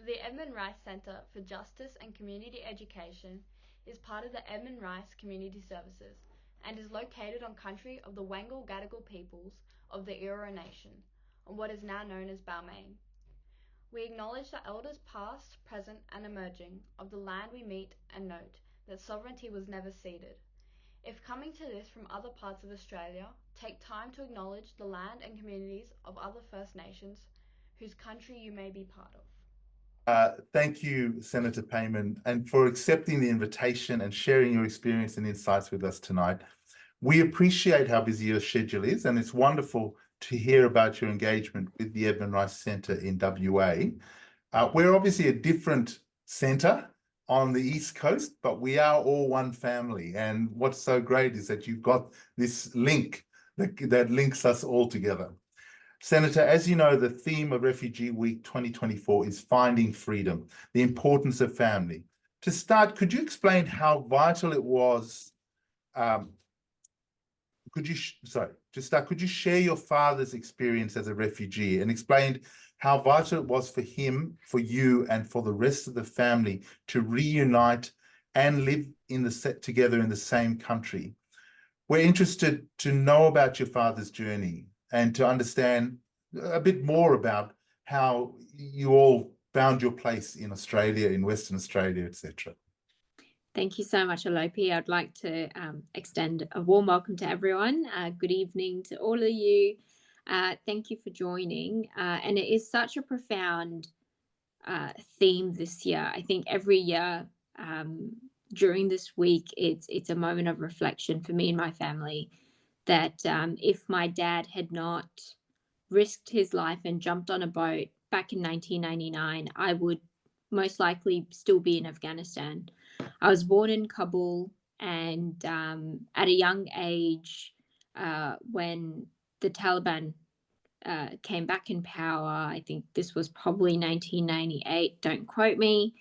The Edmund Rice Centre for Justice and Community Education is part of the Edmund Rice Community Services and is located on country of the Wangal Gadigal peoples of the Eora Nation, on what is now known as Balmain. We acknowledge the elders past, present and emerging of the land we meet and note that sovereignty was never ceded. If coming to this from other parts of Australia, take time to acknowledge the land and communities of other First Nations whose country you may be part of. Thank you, Senator Payman, and for accepting the invitation and sharing your experience and insights with us tonight. We appreciate how busy your schedule is, and it's wonderful to hear about your engagement with the Edmund Rice Centre in WA. We're obviously a different centre on the East Coast, but we are all one family. And what's so great is that you've got this link that links us all together. Senator, as you know, the theme of Refugee Week 2024 is finding freedom, the importance of family. To start, could you explain how vital it was? Could you share your father's experience as a refugee and explain how vital it was for him, for you, and for the rest of the family to reunite and live together in the same country? We're interested to know about your father's journey and to understand a bit more about how you all found your place in Australia, in Western Australia, etc. Thank you so much, Alopi. I'd like to extend a warm welcome to everyone. Good evening to all of you. Thank you for joining. And it is such a profound theme this year. I think every year during this week, it's a moment of reflection for me and my family that if my dad had not risked his life and jumped on a boat back in 1999, I would most likely still be in Afghanistan. I was born in Kabul, and at a young age, when the Taliban came back in power, I think this was probably 1998, don't quote me,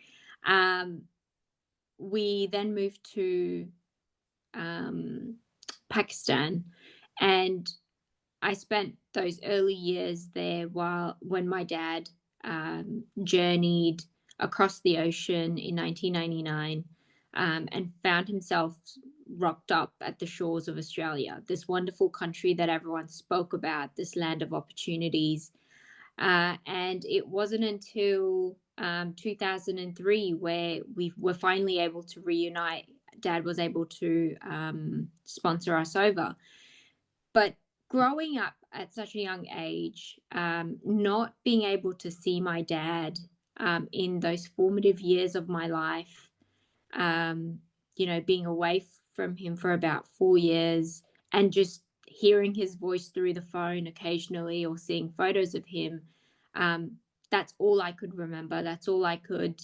we then moved to Pakistan, and I spent those early years there when my dad journeyed across the ocean in 1999 and found himself rocked up at the shores of Australia, this wonderful country that everyone spoke about, this land of opportunities. And it wasn't until 2003 where we were finally able to reunite. Dad was able to sponsor us over. But growing up at such a young age, not being able to see my dad in those formative years of my life, being away from him for about 4 years and just hearing his voice through the phone occasionally or seeing photos of him, that's all I could remember. That's all I could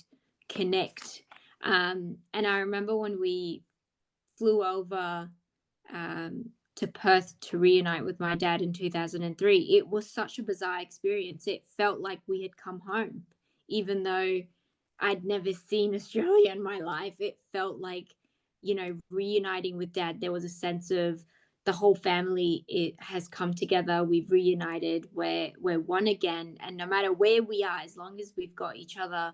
connect. And I remember when we flew over to Perth to reunite with my dad in 2003, it was such a bizarre experience. It felt like we had come home, even though I'd never seen Australia in my life. It felt like, reuniting with Dad, there was a sense of the whole family, it has come together. We've reunited. We're one again. And no matter where we are, as long as we've got each other,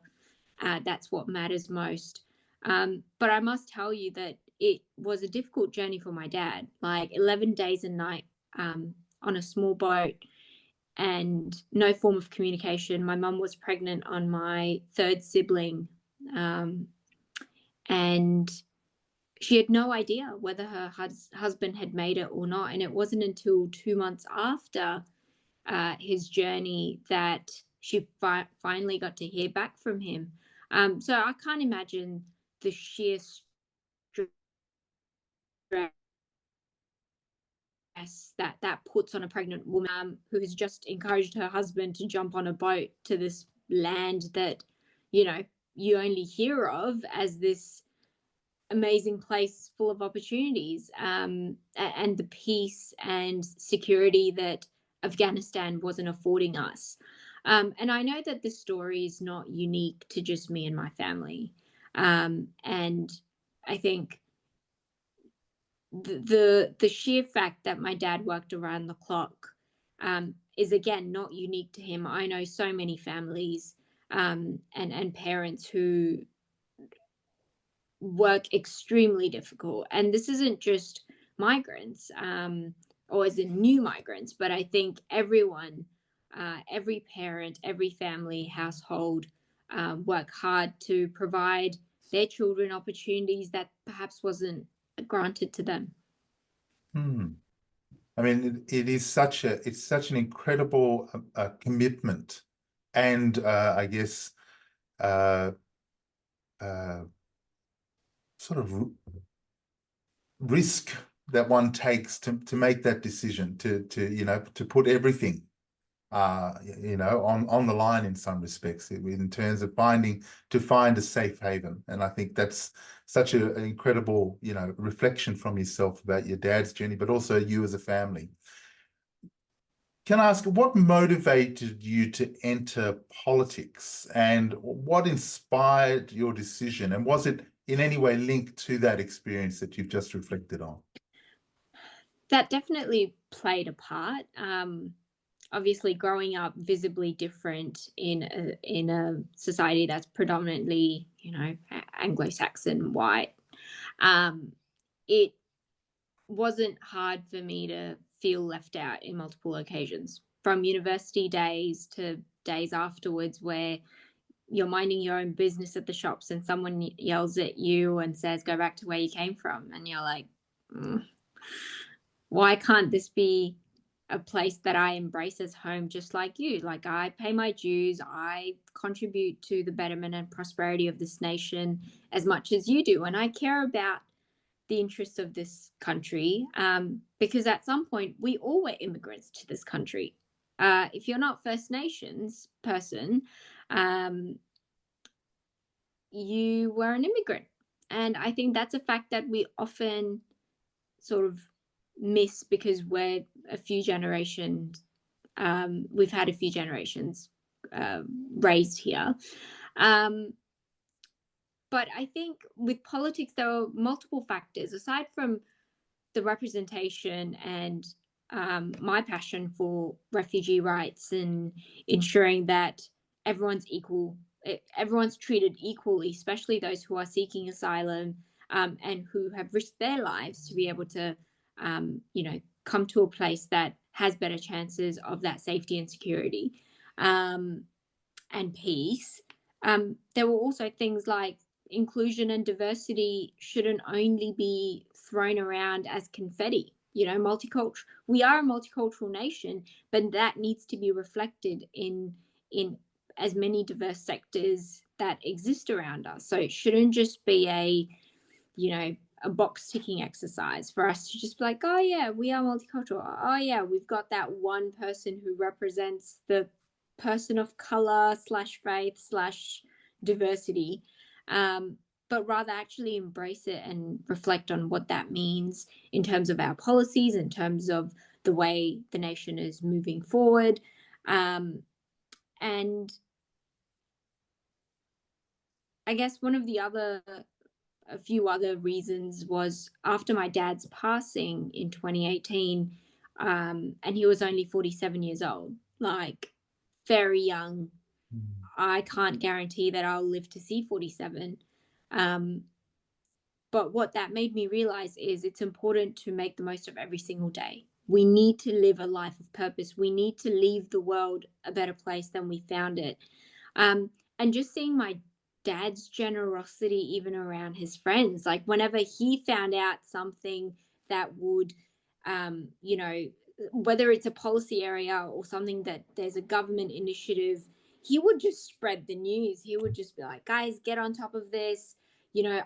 that's what matters most. But I must tell you that it was a difficult journey for my dad, like 11 days a night on a small boat and no form of communication. My mum was pregnant on my third sibling, and she had no idea whether her husband had made it or not. And it wasn't until 2 months after his journey that she finally got to hear back from him. So I can't imagine the sheer stress that puts on a pregnant woman who has just encouraged her husband to jump on a boat to this land that, you only hear of as this amazing place full of opportunities, and the peace and security that Afghanistan wasn't affording us. And I know that this story is not unique to just me and my family. And I think the sheer fact that my dad worked around the clock is, again, not unique to him. I know so many families and parents who work extremely difficult. And this isn't just migrants, or as in new migrants, but I think everyone, every parent, every family, household, work hard to provide their children opportunities that perhaps wasn't granted to them. I mean, it's such an incredible commitment, and I guess sort of risk that one takes to make that decision to put everything on the line in some respects in terms of find a safe haven. And I think that's such an incredible reflection from yourself about your dad's journey, but also you as a family. Can I ask, what motivated you to enter politics, and what inspired your decision? And was it in any way linked to that experience that you've just reflected on? That definitely played a part. Obviously, growing up visibly different in a society that's predominantly, Anglo-Saxon white, it wasn't hard for me to feel left out in multiple occasions, from university days to days afterwards where you're minding your own business at the shops and someone yells at you and says, go back to where you came from. And you're like, why can't this be a place that I embrace as home, just like you? Like, I pay my dues, I contribute to the betterment and prosperity of this nation as much as you do. And I care about the interests of this country, because at some point we all were immigrants to this country. If you're not First Nations person, you were an immigrant. And I think that's a fact that we often sort of miss because we're a few generations, we've had a few generations raised here. But I think with politics, there are multiple factors aside from the representation and my passion for refugee rights and ensuring that everyone's equal, everyone's treated equally, especially those who are seeking asylum and who have risked their lives to be able to, come to a place that has better chances of that safety and security and peace. There were also things like inclusion and diversity shouldn't only be thrown around as confetti. Multicultural. We are a multicultural nation, but that needs to be reflected in as many diverse sectors that exist around us. So it shouldn't just be a box ticking exercise for us to just be like, oh yeah, we are multicultural. Oh yeah, we've got that one person who represents the person of color / faith / diversity, but rather actually embrace it and reflect on what that means in terms of our policies, in terms of the way the nation is moving forward. And I guess a few other reasons was after my dad's passing in 2018, and he was only 47 years old, like very young. I can't guarantee that I'll live to see 47. But what that made me realize is it's important to make the most of every single day. We need to live a life of purpose. We need to leave the world a better place than we found it. And just seeing my dad's generosity even around his friends, like whenever he found out something that would, whether it's a policy area or something that there's a government initiative, he would just spread the news. He would just be like, guys, get on top of this.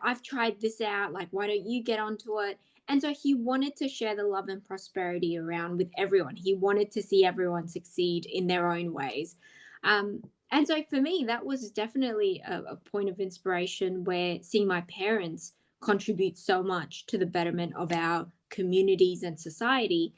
I've tried this out. Like, why don't you get onto it? And so he wanted to share the love and prosperity around with everyone. He wanted to see everyone succeed in their own ways. And so for me, that was definitely a point of inspiration, where seeing my parents contribute so much to the betterment of our communities and society,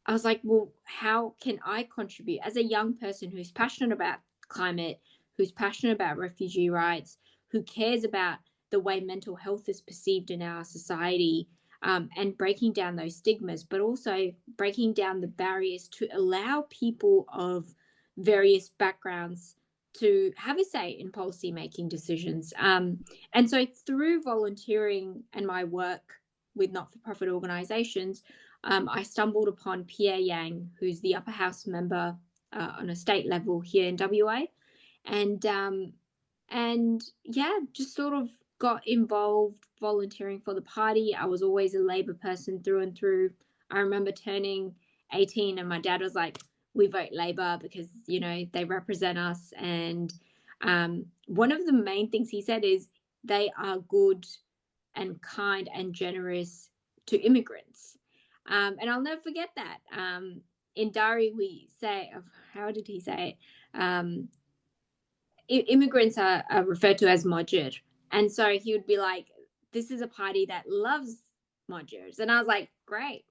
I was like, well, how can I contribute as a young person who's passionate about climate, who's passionate about refugee rights, who cares about the way mental health is perceived in our society, and breaking down those stigmas, but also breaking down the barriers to allow people of various backgrounds to have a say in policy making decisions. And so through volunteering and my work with not-for-profit organizations, I stumbled upon Pierre Yang, who's the upper house member on a state level here in WA. And yeah, just sort of got involved volunteering for the party. I was always a Labor person through and through. I remember turning 18 and my dad was like, we vote Labor because, you know, they represent us. And one of the main things he said is they are good and kind and generous to immigrants. And I'll never forget that. In Dari, we say, how did he say it? Immigrants are referred to as Mojir. And so he would be like, this is a party that loves Mojirs. And I was like, great.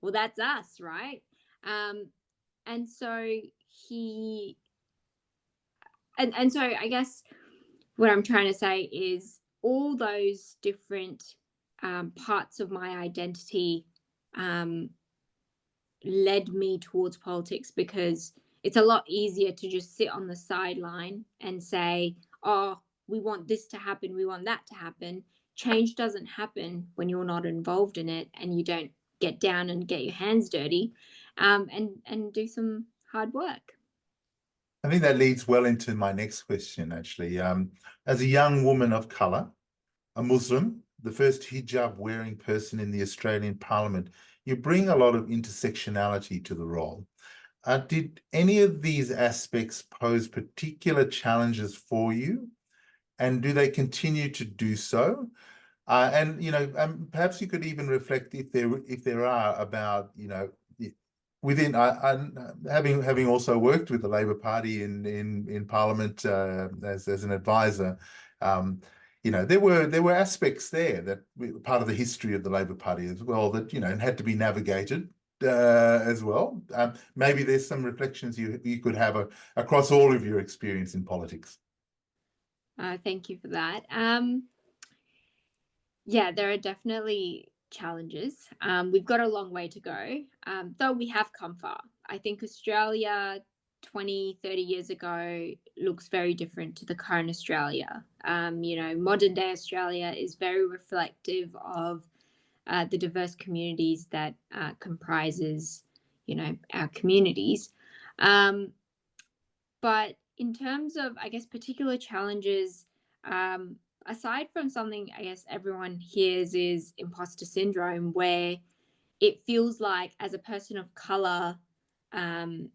Well, that's us, right? And so and so I guess what I'm trying to say is all those different parts of my identity led me towards politics, because it's a lot easier to just sit on the sideline and say, oh, we want this to happen, we want that to happen. Change doesn't happen when you're not involved in it and you don't get down and get your hands dirty and do some hard work. I think that leads well into my next question, actually. As a young woman of colour, a Muslim, the first hijab-wearing person in the Australian Parliament, you bring a lot of intersectionality to the role. Did any of these aspects pose particular challenges for you? And do they continue to do so? And, you know, perhaps you could even reflect if there are about, you know, within having also worked with the Labor Party in Parliament as an advisor, you know, there were aspects there that were part of the history of the Labor Party as well that, you know, had to be navigated as well. Maybe there's some reflections you could have across all of your experience in politics. Thank you for that. Yeah, there are definitely challenges. We've got a long way to go, though we have come far. I think Australia 20, 30 years ago looks very different to the current Australia. You know, modern day Australia is very reflective of the diverse communities that comprises, you know, our communities. But in terms of, I guess, particular challenges, aside from something I guess everyone hears is imposter syndrome, where it feels like as a person of color and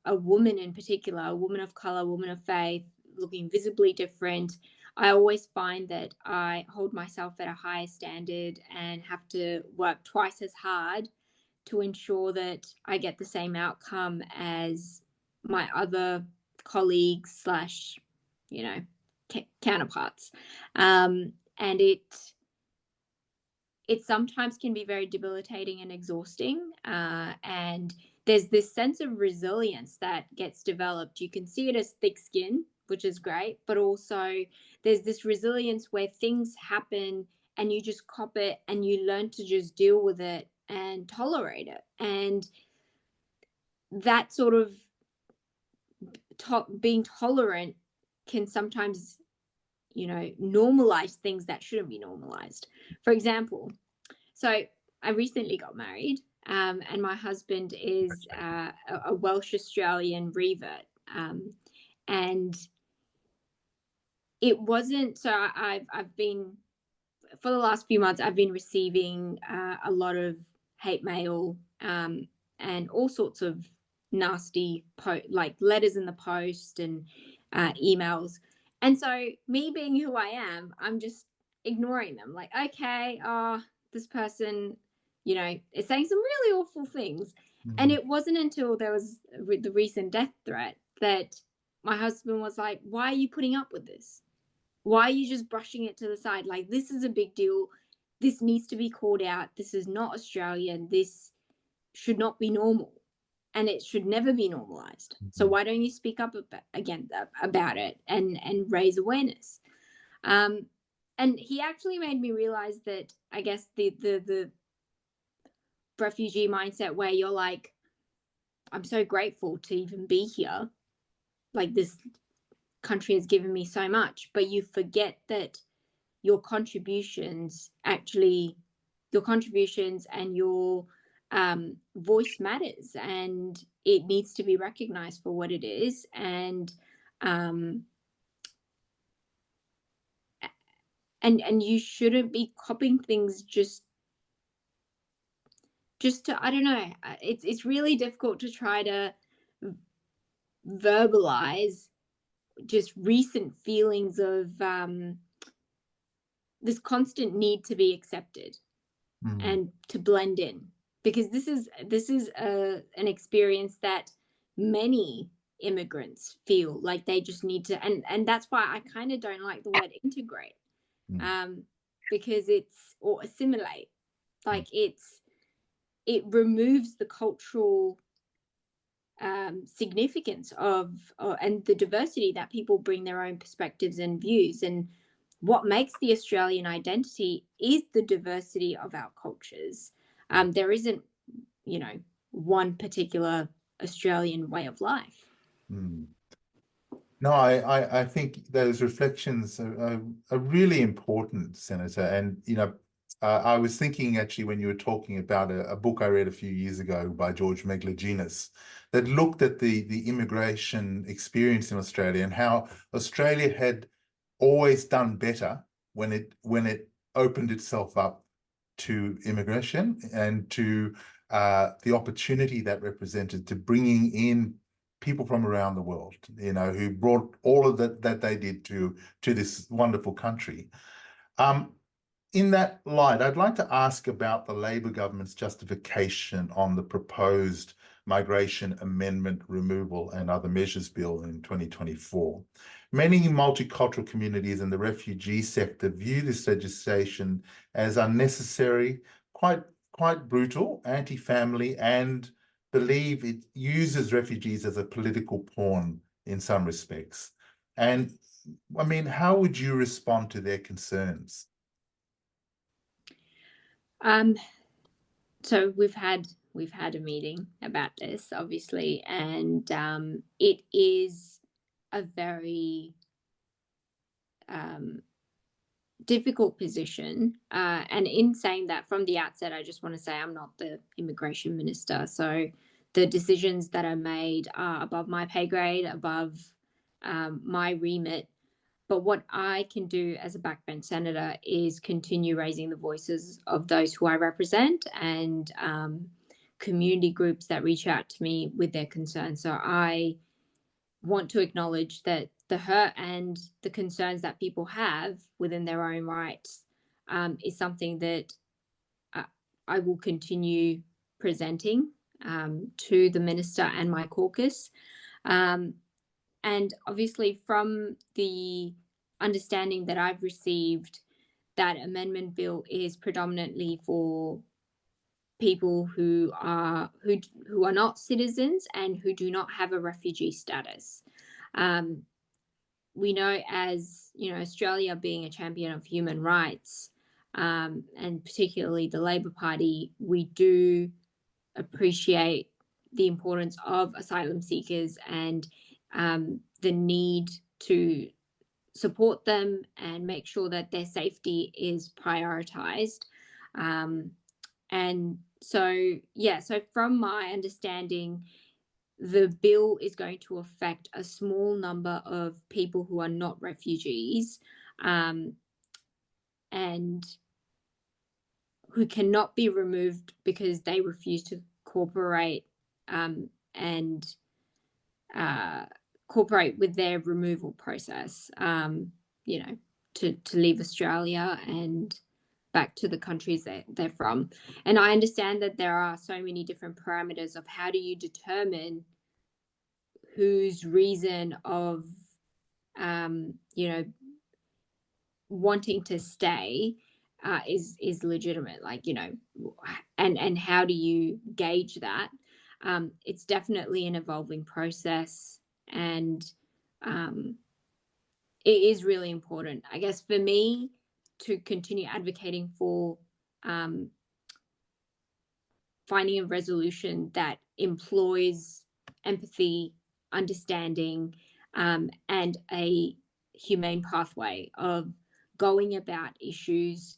a woman in particular, a woman of color, woman of faith, looking visibly different, I always find that I hold myself at a higher standard and have to work twice as hard to ensure that I get the same outcome as my other colleagues / you know, counterparts. And it sometimes can be very debilitating and exhausting. And there's this sense of resilience that gets developed. You can see it as thick skin, which is great, but also there's this resilience where things happen and you just cop it and you learn to just deal with it and tolerate it. And that sort of being tolerant can sometimes, you know, normalize things that shouldn't be normalized. For example, so I recently got married, and my husband is a Welsh Australian revert, and it wasn't so. I've been, for the last few months, I've been receiving a lot of hate mail and all sorts of nasty like letters in the post and emails. And so me being who I am, I'm just ignoring them. Like, okay, this person, you know, is saying some really awful things. Mm-hmm. And it wasn't until there was the recent death threat that my husband was like, why are you putting up with this? Why are you just brushing it to the side? Like, this is a big deal. This needs to be called out. This is not Australian. This should not be normal. And it should never be normalized. Mm-hmm. So why don't you speak up about it and raise awareness? And he actually made me realize that, I guess, the refugee mindset where you're like, I'm so grateful to even be here. Like, this country has given me so much, but you forget that your contributions and your voice matters, and it needs to be recognized for what it is. And you shouldn't be copying things just to, I don't know, it's really difficult to try to verbalize just recent feelings of this constant need to be accepted and to blend in, because this is an experience that many immigrants feel like they just need to, and that's why I kind of don't like the word integrate, because it's, or assimilate, like it removes the cultural significance of and the diversity that people bring their own perspectives and views. And what makes the Australian identity is the diversity of our cultures. There isn't, one particular Australian way of life. No, I think those reflections are really important, Senator. And, I was thinking actually when you were talking about a book I read a few years ago by George Megalogenis that looked at the immigration experience in Australia and how Australia had always done better when it opened itself up to immigration and to the opportunity that represented to bringing in people from around the world, who brought all of that they did to this wonderful country. In that light, I'd like to ask about the Labor government's justification on the proposed Migration Amendment Removal and Other Measures Bill in 2024. Many multicultural communities in the refugee sector view this legislation as unnecessary, quite brutal, anti-family, and believe it uses refugees as a political pawn in some respects. And I mean, how would you respond to their concerns? So we've had a meeting about this, obviously, and it is a very difficult position. And in saying that, from the outset, I just want to say I'm not the immigration minister. So the decisions that are made are above my pay grade, above my remit. But what I can do as a backbench senator is continue raising the voices of those who I represent and community groups that reach out to me with their concerns. So I want to acknowledge that the hurt and the concerns that people have within their own rights is something that I will continue presenting to the minister and my caucus. And obviously, from the understanding that I've received, that amendment bill is predominantly for people who are not citizens and who do not have a refugee status. We know, as Australia being a champion of human rights, and particularly the Labor Party, we do appreciate the importance of asylum seekers and the need to support them and make sure that their safety is prioritized. And so from my understanding, the bill is going to affect a small number of people who are not refugees and who cannot be removed because they refuse to cooperate and cooperate with their removal process, to leave Australia and back to the countries that they're from. And I understand that there are so many different parameters of how do you determine whose reason of, wanting to stay is legitimate, and how do you gauge that? It's definitely an evolving process, and it is really important, I guess, for me to continue advocating for finding a resolution that employs empathy, understanding, and a humane pathway of going about issues,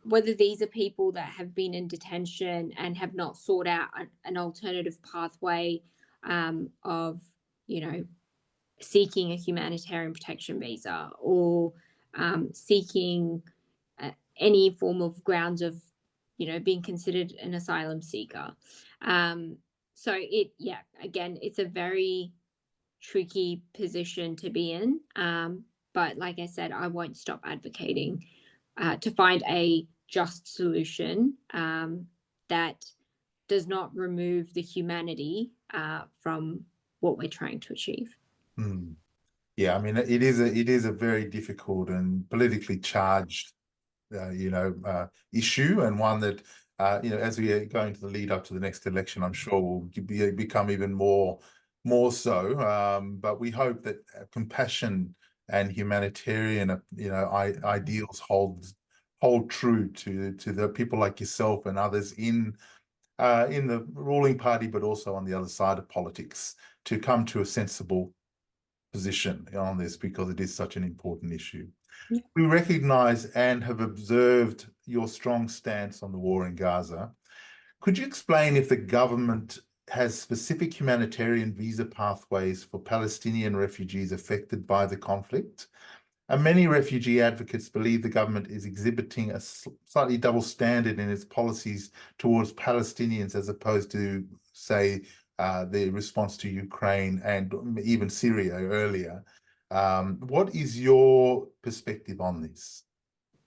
whether these are people that have been in detention and have not sought out an alternative pathway of, seeking a humanitarian protection visa or seeking any form of grounds of, being considered an asylum seeker. So again, it's a very tricky position to be in. But like I said, I won't stop advocating to find a just solution that does not remove the humanity from what we're trying to achieve. Yeah, I mean, it is a very difficult and politically charged, issue, and one that, as we are going to the lead up to the next election, I'm sure will become even more so. But we hope that compassion and humanitarian, ideals hold true to the people like yourself and others in the ruling party, but also on the other side of politics, to come to a sensible position on this, because it is such an important issue. Yeah. We recognise and have observed your strong stance on the war in Gaza. Could you explain if the government has specific humanitarian visa pathways for Palestinian refugees affected by the conflict? And many refugee advocates believe the government is exhibiting a slightly double standard in its policies towards Palestinians, as opposed to, say, the response to Ukraine and even Syria earlier. What is your perspective on this?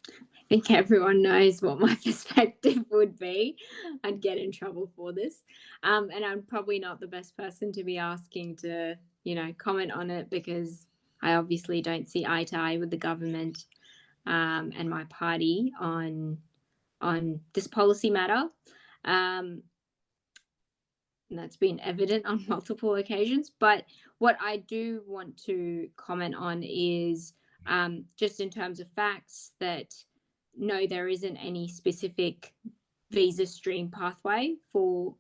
I think everyone knows what my perspective would be. I'd get in trouble for this. And I'm probably not the best person to be asking to, comment on it, because I obviously don't see eye to eye with the government and my party on this policy matter. And that's been evident on multiple occasions. But what I do want to comment on is just in terms of facts, that no, there isn't any specific visa stream pathway for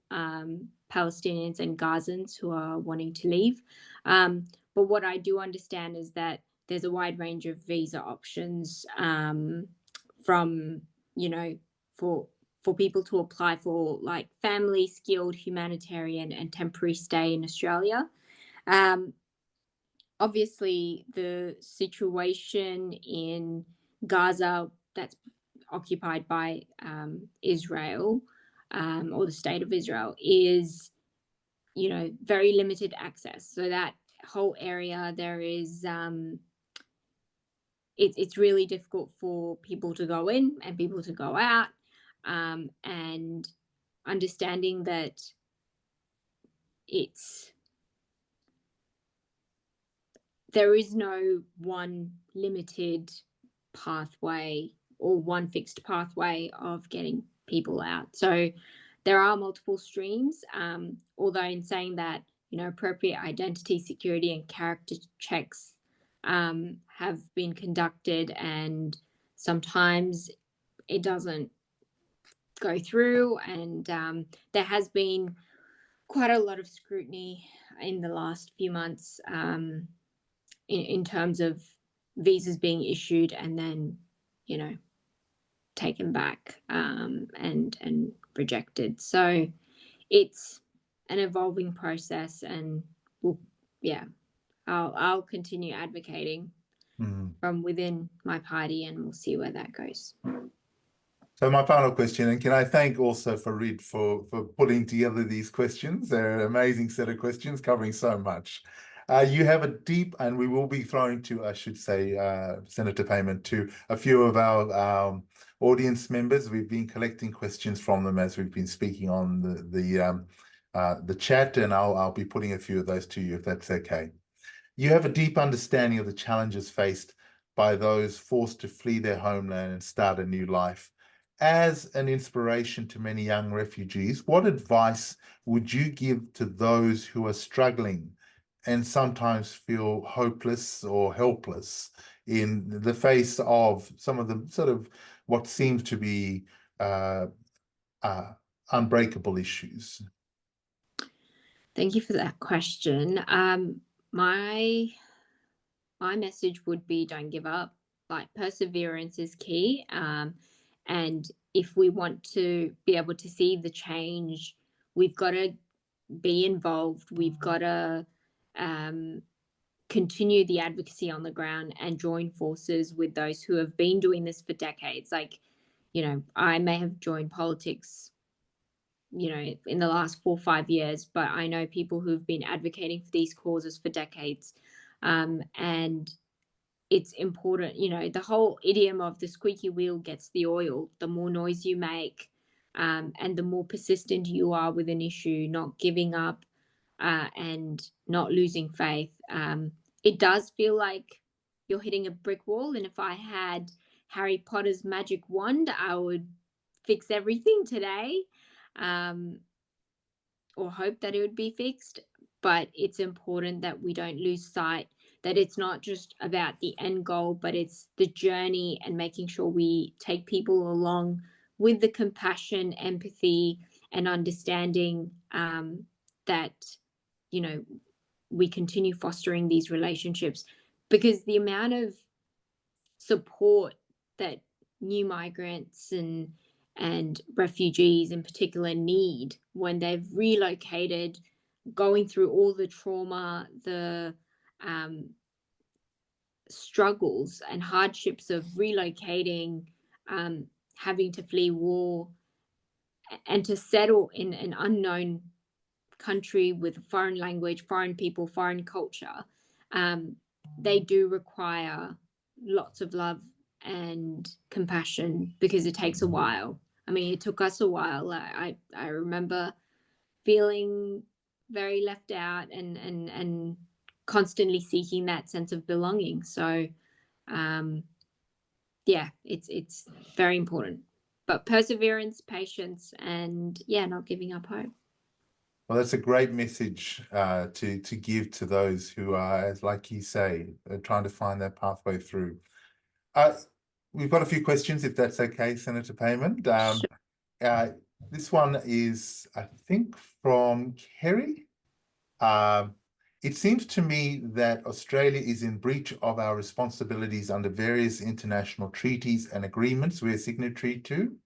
Palestinians and Gazans who are wanting to leave. But what I do understand is that there's a wide range of visa options from, for people to apply for, like, family, skilled, humanitarian and temporary stay in Australia. Obviously, the situation in Gaza that's occupied by Israel or the state of Israel is, very limited access. So that whole area, there is it's really difficult for people to go in and people to go out. And understanding that there is no one limited pathway or one fixed pathway of getting people out. So there are multiple streams, although in saying that, appropriate identity, security and character checks have been conducted, and sometimes it doesn't go through, and there has been quite a lot of scrutiny in the last few months in terms of visas being issued and then, taken back and rejected. So it's an evolving process, and I'll continue advocating from within my party, and we'll see where that goes. So my final question, and can I thank also Farid for putting together these questions. They're an amazing set of questions covering so much. You have a deep, and we will be throwing to, I should say, Senator Payman, to a few of our audience members. We've been collecting questions from them as we've been speaking on the chat, and I'll be putting a few of those to you if that's okay. You have a deep understanding of the challenges faced by those forced to flee their homeland and start a new life. As an inspiration to many young refugees, what advice would you give to those who are struggling and sometimes feel hopeless or helpless in the face of some of the sort of what seems to be unbreakable issues? Thank you for that question. My my message would be, don't give up. Like, perseverance is key. And if we want to be able to see the change, we've got to be involved. We've got to continue the advocacy on the ground and join forces with those who have been doing this for decades. Like, I may have joined politics, in the last 4 or 5 years, but I know people who've been advocating for these causes for decades. And it's important, the whole idiom of the squeaky wheel gets the oil. The more noise you make, and the more persistent you are with an issue, not giving up, and not losing faith. It does feel like you're hitting a brick wall. And if I had Harry Potter's magic wand, I would fix everything today, or hope that it would be fixed. But it's important that we don't lose sight that it's not just about the end goal, but it's the journey, and making sure we take people along with the compassion, empathy, and understanding, that, we continue fostering these relationships, because the amount of support that new migrants and refugees in particular need when they've relocated, going through all the trauma, the struggles and hardships of relocating, having to flee war, and to settle in an unknown country with a foreign language, foreign people, foreign culture. They do require lots of love and compassion, because it takes a while. I mean, it took us a while. I remember feeling very left out and constantly seeking that sense of belonging. So, yeah, it's very important. But perseverance, patience, and not giving up hope. Well, that's a great message to give to those who are, as like you say, trying to find their pathway through. We've got a few questions, if that's okay, Senator Payman. Sure. This one is, I think, from Kerry. It seems to me that Australia is in breach of our responsibilities under various international treaties and agreements we're signatory to.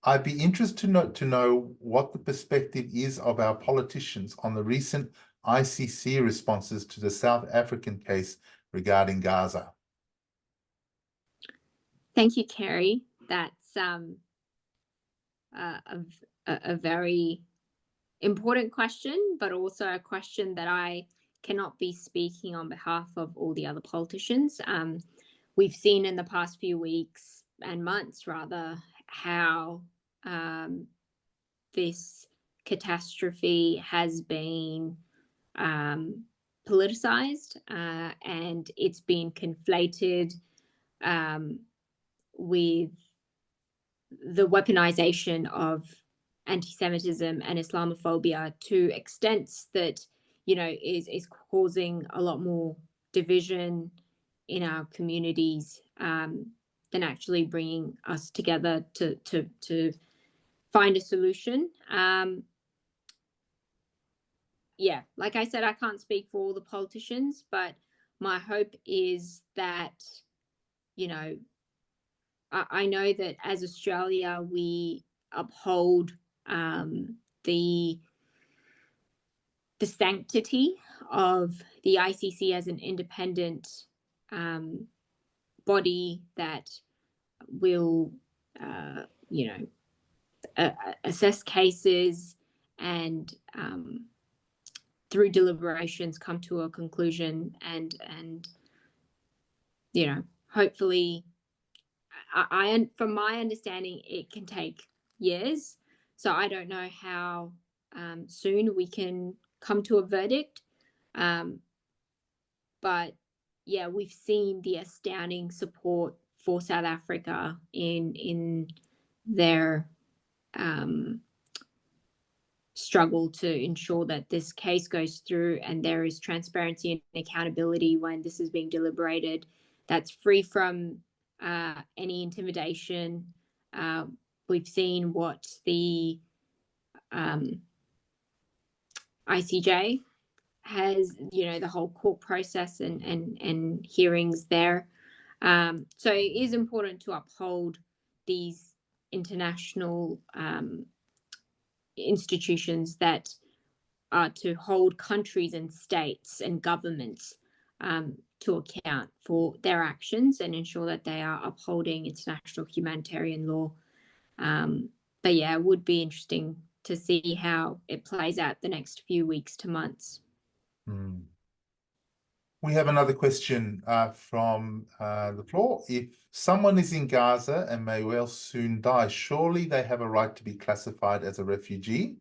I'd be interested to know what the perspective is of our politicians on the recent ICC responses to the South African case regarding Gaza. Thank you, Kerry. That's a very important question, but also a question that I cannot be speaking on behalf of all the other politicians. We've seen in the past few weeks and months, rather, how this catastrophe has been politicized, and it's been conflated with the weaponization of anti-Semitism and Islamophobia to extents that, is causing a lot more division in our communities, than actually bringing us together to find a solution. Like I said, I can't speak for all the politicians, but my hope is that, I know that as Australia, we uphold the sanctity of the ICC as an independent body that will, assess cases and through deliberations come to a conclusion, and hopefully, from my understanding, it can take years. So I don't know how soon we can come to a verdict. But yeah, we've seen the astounding support for South Africa in their struggle to ensure that this case goes through and there is transparency and accountability when this is being deliberated, that's free from any intimidation. We've seen what the ICJ has, you know, the whole court process and hearings there. So it is important to uphold these international institutions that are to hold countries and states and governments to account for their actions and ensure that they are upholding international humanitarian law. But yeah, it would be interesting to see how it plays out the next few weeks to months. We have another question from the floor. If someone is in Gaza and may well soon die, surely they have a right to be classified as a refugee.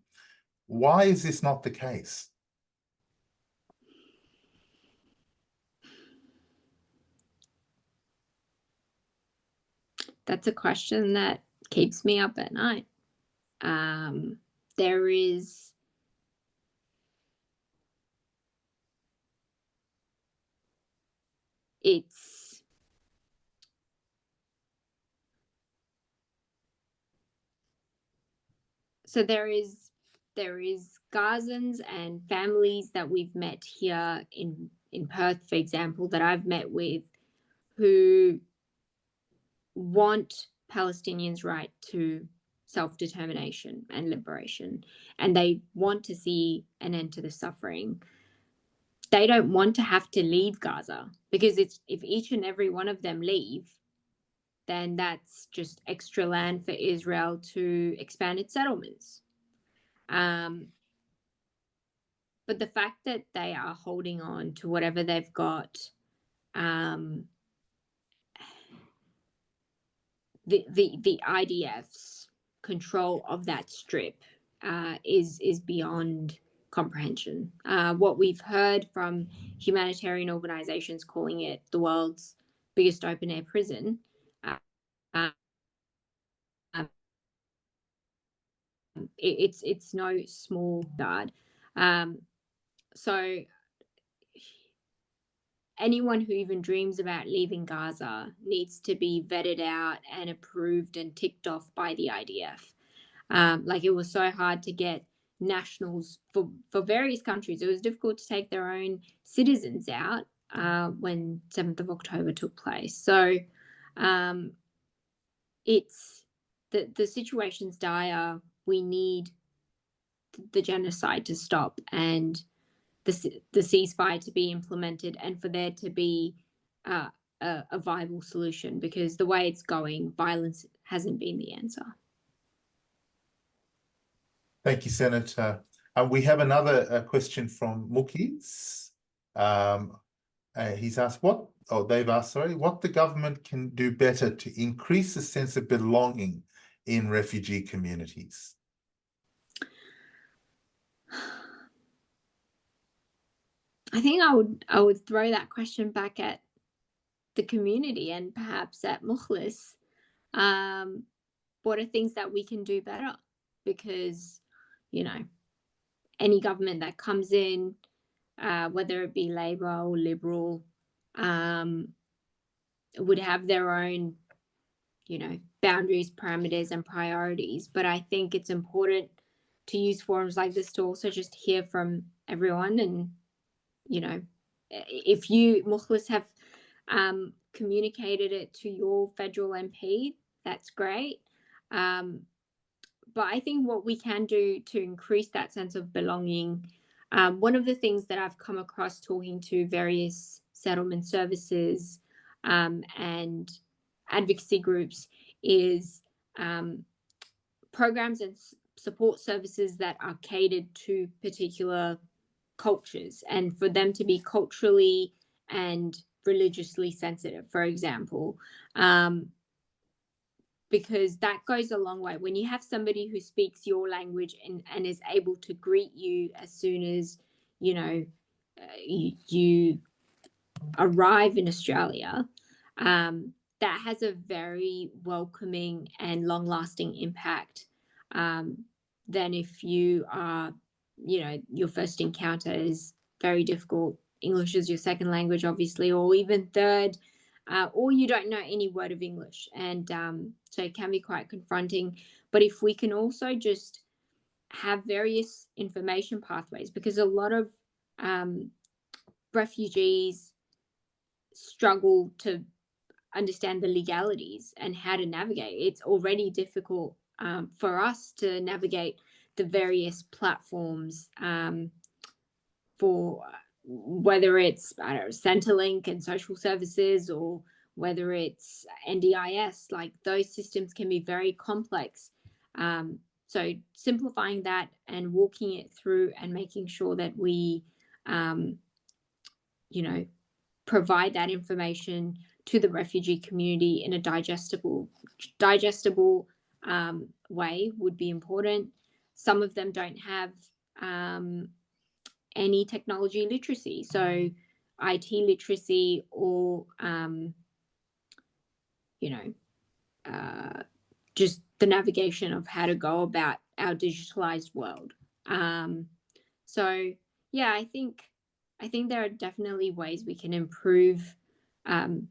Why is this not the case? That's a question that keeps me up at night. There is Gazans and families that we've met here in Perth, for example, that I've met with, who want Palestinians' right to self-determination and liberation, and they want to see an end to the suffering. They don't want to have to leave Gaza, because if each and every one of them leave, then that's just extra land for Israel to expand its settlements. But the fact that they are holding on to whatever they've got, the IDF's control of that strip is beyond comprehension. What we've heard from humanitarian organizations calling it the world's biggest open air prison, it's no small guard. So anyone who even dreams about leaving Gaza needs to be vetted out and approved and ticked off by the IDF. Like, it was so hard to get nationals for various countries. It was difficult to take their own citizens out when 7th of October took place. So it's the situation's dire. We need the genocide to stop and the ceasefire to be implemented, and for there to be a viable solution, because the way it's going, violence hasn't been the answer. Thank you, Senator. We have another question from Mukis. He's asked they've asked, sorry, what the government can do better to increase the sense of belonging in refugee communities. I think I would throw that question back at the community and perhaps at Mukhlis. What are things that we can do better? Because, you know, any government that comes in, whether it be Labor or Liberal, would have their own, you know, boundaries, parameters, and priorities. But I think it's important to use forums like this to also just hear from everyone. And, you know, if you, Mukhlis, have communicated it to your federal MP, that's great. But I think what we can do to increase that sense of belonging, one of the things that I've come across talking to various settlement services and advocacy groups is programs and support services that are catered to particular cultures, and for them to be culturally and religiously sensitive, for example, because that goes a long way. When you have somebody who speaks your language and is able to greet you as soon as, you know, you arrive in Australia, that has a very welcoming and long-lasting impact than if you are, you know, your first encounter is very difficult. English is your second language, obviously, or even third, or you don't know any word of English. And so it can be quite confronting. But if we can also just have various information pathways, because a lot of refugees struggle to understand the legalities and how to navigate. It's already difficult for us to navigate the various platforms for whether it's, I don't know, Centrelink and social services, or whether it's NDIS. Like, those systems can be very complex. So simplifying that and walking it through and making sure that we, provide that information to the refugee community in a digestible way would be important. Some of them don't have any technology literacy, so IT literacy, or just the navigation of how to go about our digitalized world. So yeah, I think there are definitely ways we can improve that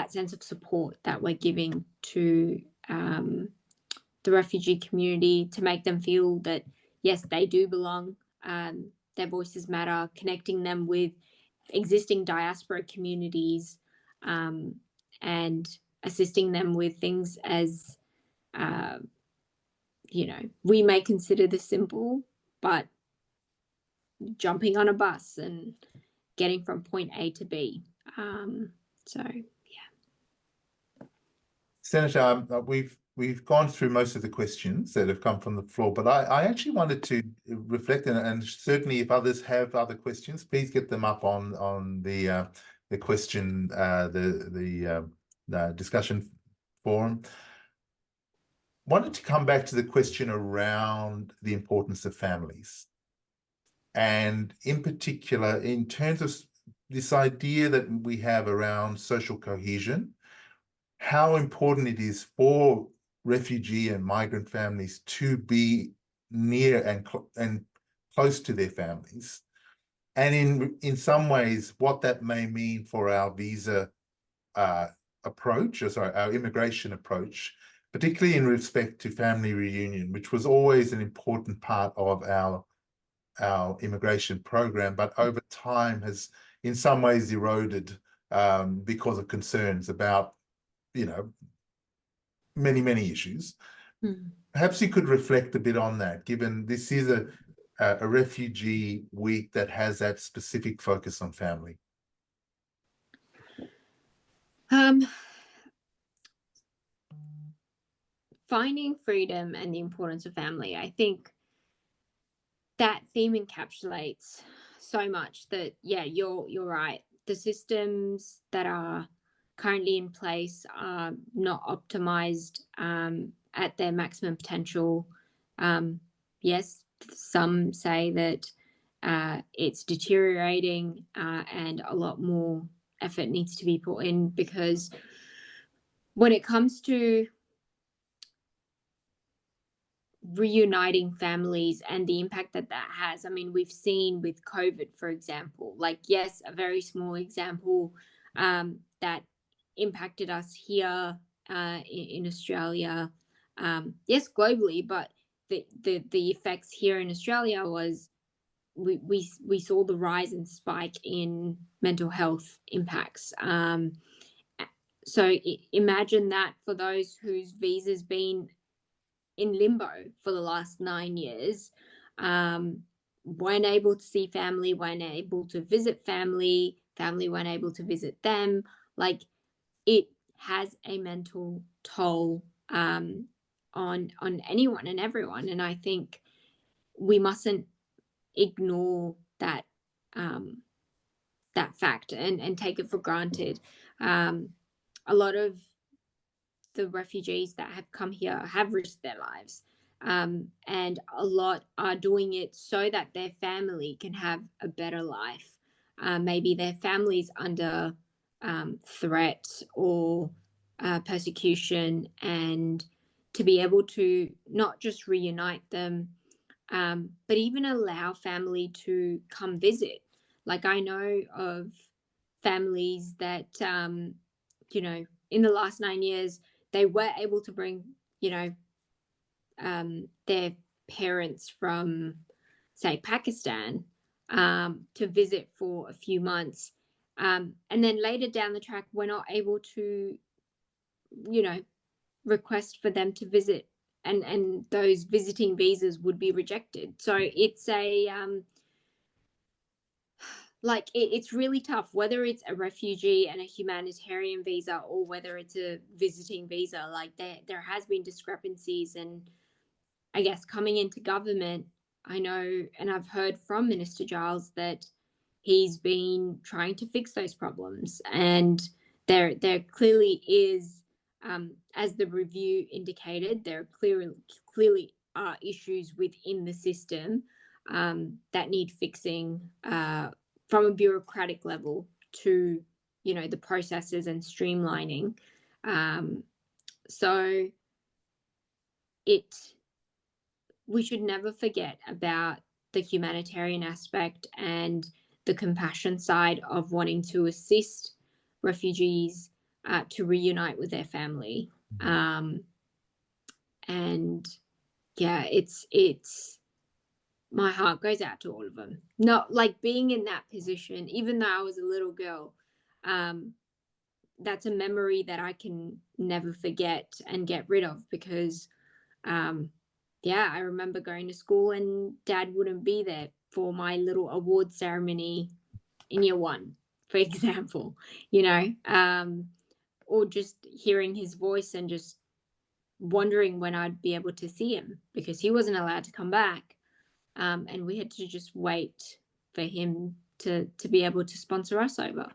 sense of support that we're giving to the refugee community, to make them feel that, yes, they do belong, their voices matter, connecting them with existing diaspora communities, and assisting them with things as, we may consider this simple, but jumping on a bus and getting from point A to B. So yeah. Senator, we've gone through most of the questions that have come from the floor, but I actually wanted to reflect, and certainly if others have other questions, please get them up on the question, the discussion forum. Wanted to come back to the question around the importance of families, and in particular in terms of this idea that we have around social cohesion, how important it is for refugee and migrant families to be near and close to their families, and in some ways what that may mean for our visa approach, our immigration approach, particularly in respect to family reunion, which was always an important part of our immigration program, but over time has in some ways eroded because of concerns about, many issues. Perhaps you could reflect a bit on that, given this is a refugee week that has that specific focus on family. Finding freedom and the importance of family, I think that theme encapsulates so much that, yeah, you're right. The systems that are currently in place are not optimized at their maximum potential. Yes, some say that it's deteriorating and a lot more effort needs to be put in, because when it comes to reuniting families and the impact that has, I mean, we've seen with COVID, for example, like, yes, a very small example that impacted us here in Australia, yes, globally, but the effects here in Australia was we saw the rise and spike in mental health impacts. So imagine that for those whose visa's been in limbo for the last 9 years, weren't able to see family, weren't able to visit family weren't able to visit them. Like, it has a mental toll on anyone and everyone, and I think we mustn't ignore that that fact and take it for granted. A lot of the refugees that have come here have risked their lives, and a lot are doing it so that their family can have a better life. Maybe their family's under threat or persecution, and to be able to not just reunite them, but even allow family to come visit. Like, I know of families that, in the last 9 years, they were able to bring, their parents from, say, Pakistan, to visit for a few months. And then later down the track, we're not able to, request for them to visit, and those visiting visas would be rejected. So it's it's really tough, whether it's a refugee and a humanitarian visa or whether it's a visiting visa. Like there has been discrepancies, and I guess coming into government, I know, and I've heard from Minister Giles that he's been trying to fix those problems, and there clearly is, as the review indicated, there clearly are issues within the system that need fixing, from a bureaucratic level to, the processes and streamlining. So we should never forget about the humanitarian aspect and the compassion side of wanting to assist refugees to reunite with their family. And yeah, it's my heart goes out to all of them. Not like being in that position, even though I was a little girl, that's a memory that I can never forget and get rid of, because I remember going to school and Dad wouldn't be there for my little award ceremony in year 1, for example, or just hearing his voice and just wondering when I'd be able to see him, because he wasn't allowed to come back. And we had to just wait for him to be able to sponsor us over.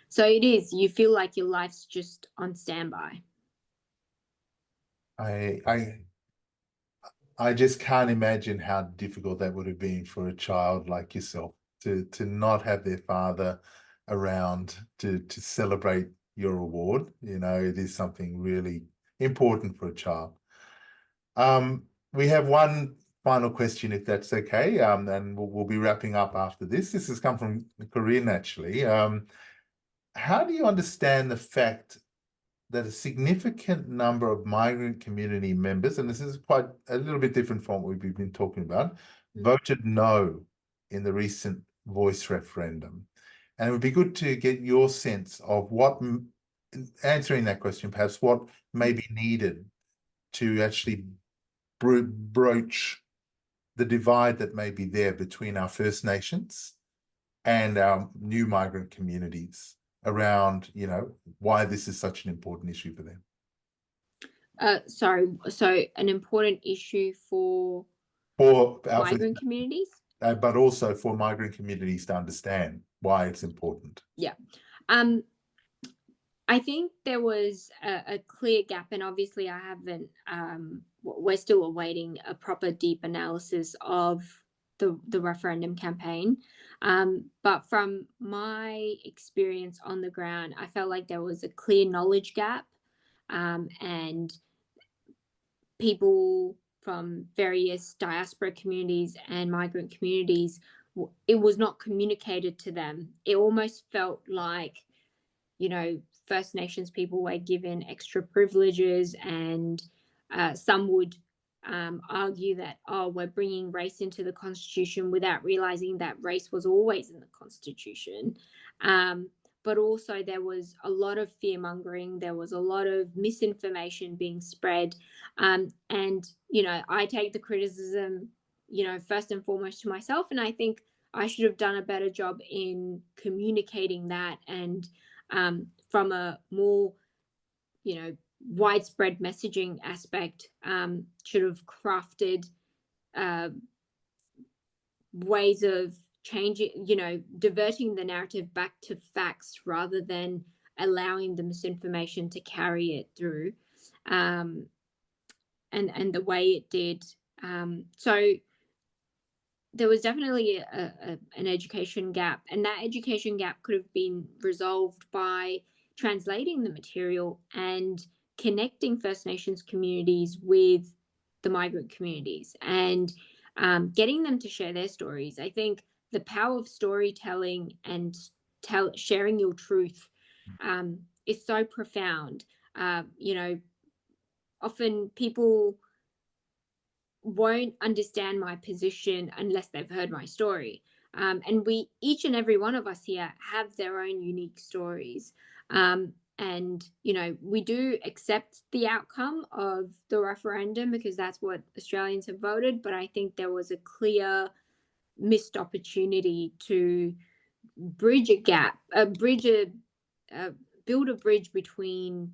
So it is, you feel like your life's just on standby. I just can't imagine how difficult that would have been for a child like yourself to not have their father around to celebrate your award. It is something really important for a child. We have one final question, if that's okay, and we'll be wrapping up after this. This has come from Corinne, actually. How do you understand the fact that a significant number of migrant community members, and this is quite a little bit different from what we've been talking about, voted no in the recent voice referendum? And it would be good to get your sense of what, answering that question, perhaps what may be needed to actually broach the divide that may be there between our First Nations and our new migrant communities around, why this is such an important issue for them. Sorry, so an important issue for migrant communities? But also for migrant communities to understand why it's important. Yeah. I think there was a clear gap, and obviously I haven't, we're still awaiting a proper deep analysis of the referendum campaign. But from my experience on the ground, I felt like there was a clear knowledge gap, and people from various diaspora communities and migrant communities, it was not communicated to them. It almost felt like, First Nations people were given extra privileges, and some would argue that, we're bringing race into the Constitution, without realizing that race was always in the Constitution. But also there was a lot of fear-mongering, there was a lot of misinformation being spread, and I take the criticism, first and foremost to myself, and I think I should have done a better job in communicating that, and from a more, widespread messaging aspect, should have crafted ways of changing, diverting the narrative back to facts rather than allowing the misinformation to carry it through, and the way it did. So there was definitely an education gap, and that education gap could have been resolved by translating the material and connecting First Nations communities with the migrant communities, and getting them to share their stories. I think the power of storytelling and sharing your truth is so profound. Often people won't understand my position unless they've heard my story. And each and every one of us here have their own unique stories. And, you know, we do accept the outcome of the referendum because that's what Australians have voted. But I think there was a clear missed opportunity to bridge a gap, build a bridge between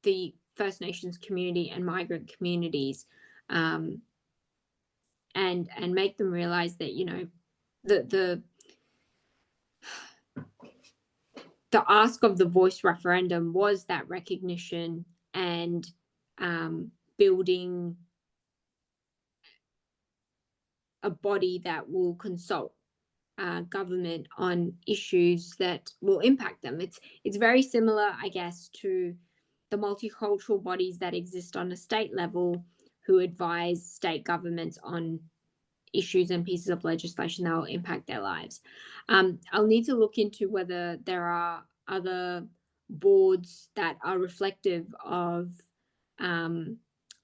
the First Nations community and migrant communities, and make them realize that, you know, the ask of the voice referendum was that recognition and building a body that will consult government on issues that will impact them. It's very similar, I guess, to the multicultural bodies that exist on a state level who advise state governments on issues and pieces of legislation that will impact their lives. I'll need to look into whether there are other boards that are reflective of other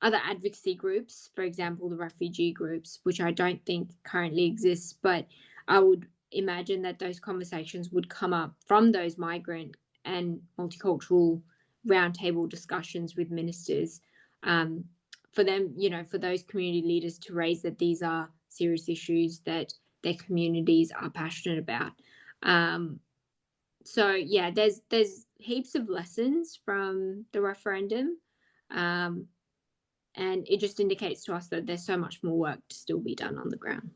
advocacy groups, for example, the refugee groups, which I don't think currently exists, but I would imagine that those conversations would come up from those migrant and multicultural roundtable discussions with ministers, for them, you know, for those community leaders to raise that these are serious issues that their communities are passionate about. So yeah, there's heaps of lessons from the referendum, and it just indicates to us that there's so much more work to still be done on the ground.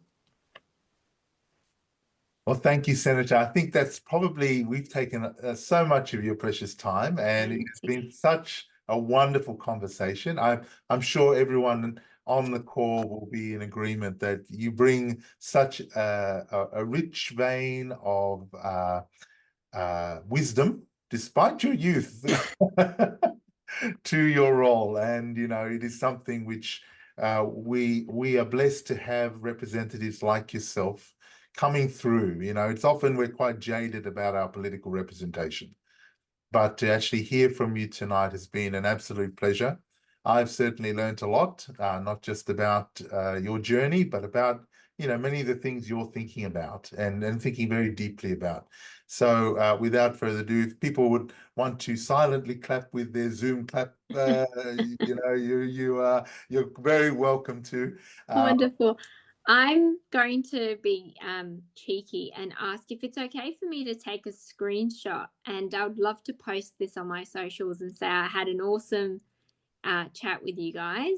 Well, thank you, Senator. I think that's probably, we've taken so much of your precious time, and it's been such a wonderful conversation. I'm sure everyone on the call will be in agreement that you bring such a rich vein of wisdom, despite your youth, to your role. And, you know, it is something which we are blessed to have representatives like yourself coming through. You know, it's often we're quite jaded about our political representation, but to actually hear from you tonight has been an absolute pleasure. I've certainly learned a lot, not just about your journey, but about, you know, many of the things you're thinking about and thinking very deeply about. So without further ado, if people would want to silently clap with their Zoom clap, you know, you're very welcome to. Wonderful. I'm going to be cheeky and ask if it's okay for me to take a screenshot, and I would love to post this on my socials and say I had an awesome chat with you guys.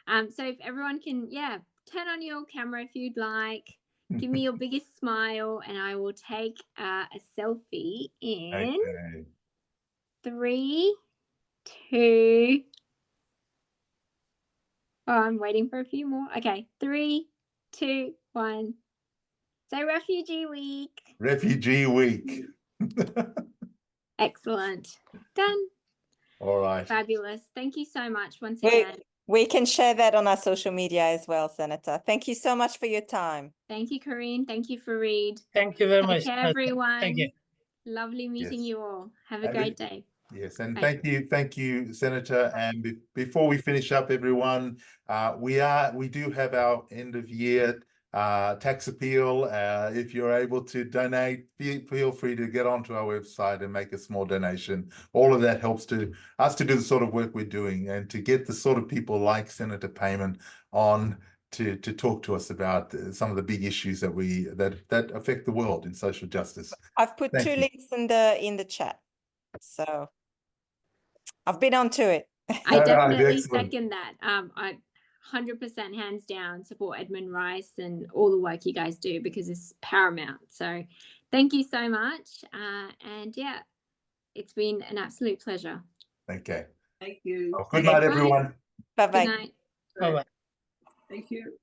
So if everyone can, yeah, turn on your camera if you'd like, give me your biggest smile, and I will take a selfie in 3, 2. Oh, I'm waiting for a few more. Okay, 3, 2, 1. So Refugee Week. Refugee Week. Excellent. Done. All right. Fabulous. Thank you so much once again. We can share that on our social media as well, Senator. Thank you so much for your time. Thank you, Corinne. Thank you, Fareed. Thank you very much. Take care, everyone. Thank you. Lovely meeting you all. Have a great day. Yes, and Bye. thank you, Senator. And before we finish up, everyone, we do have our end of year tax appeal. If you're able to donate, feel free to get onto our website and make a small donation. All of that helps us to do the sort of work we're doing and to get the sort of people like Senator Payman on to talk to us about some of the big issues that affect the world in social justice. I've put two links in the chat, so I've been onto it. I definitely second that. I 100% hands down support Edmund Rice and all the work you guys do because it's paramount. So thank you so much. And yeah, it's been an absolute pleasure. Okay. Thank you. Good night, everyone. Bye-bye. Good night. Bye-bye. Thank you.